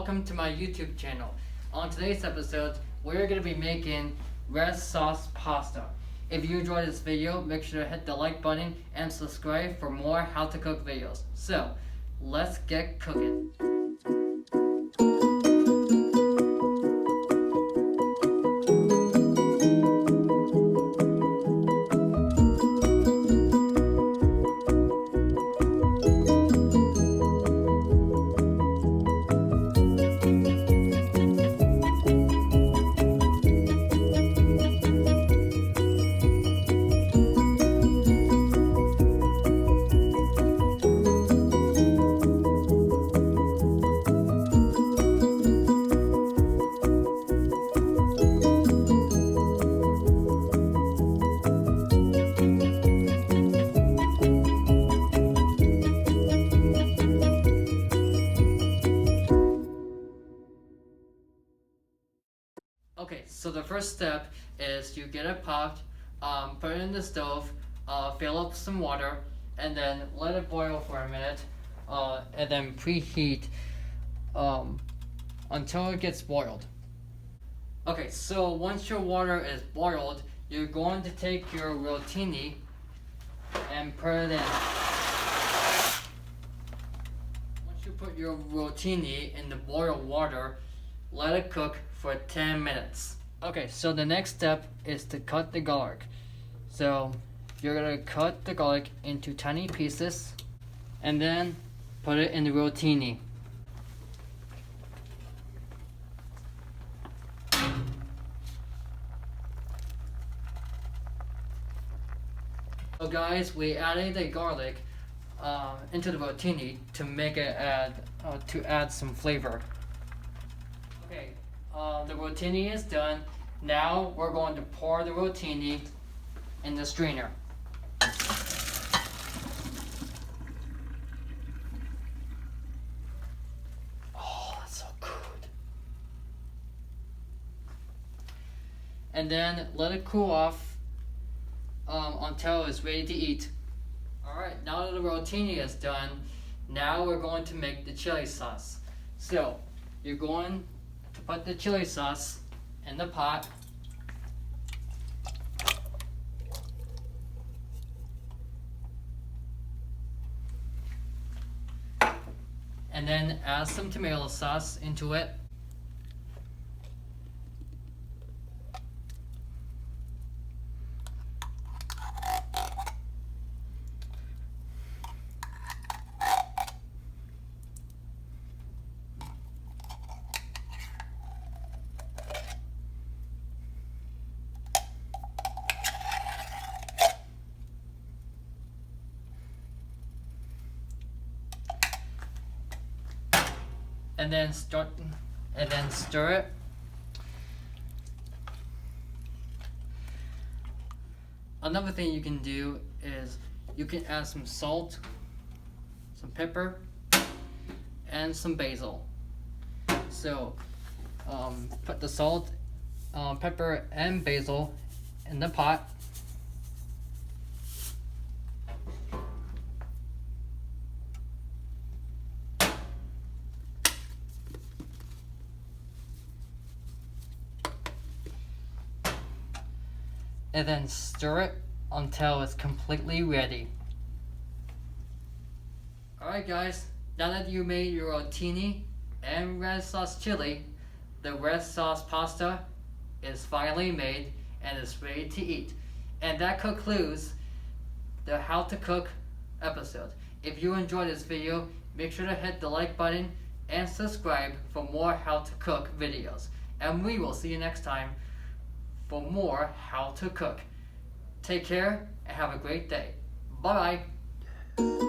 welcome to my YouTube channel. On today's episode, we're going to be making red sauce pasta. If you enjoyed this video, make sure to hit the like button and subscribe for more how to cook videos. So, let's get cooking. Okay, so the first step is you get a pot, put it in the stove, fill up some water, and then let it boil for a minute, and then preheat until it gets boiled. Okay, so once your water is boiled, you're going to take your rotini and put it in. Once you put your rotini in the boiled water, let it cook for 10 minutes. Okay, so the next step is to cut the garlic. So you're gonna cut the garlic into tiny pieces and then put it in the rotini. So guys, we added the garlic into the rotini to make it add some flavor. Okay, the rotini is done. Now we're going to pour the rotini in the strainer. Oh, that's so good. And then let it cool off until it's ready to eat. Alright, now that the rotini is done, now we're going to make the chili sauce. So, you're going to put the chili sauce in the pot. And then add some tomato sauce into it. And then stir it. Another thing you can do is you can add some salt, some pepper, and some basil. So put the salt, pepper, and basil in the pot. And then stir it until it's completely ready. Alright guys, now that you made your rotini and red sauce chili, the red sauce pasta is finally made and is ready to eat. And that concludes the how to cook episode. If you enjoyed this video, make sure to hit the like button and subscribe for more how to cook videos. And we will see you next time for more how to cook. Take care and have a great day. Bye bye.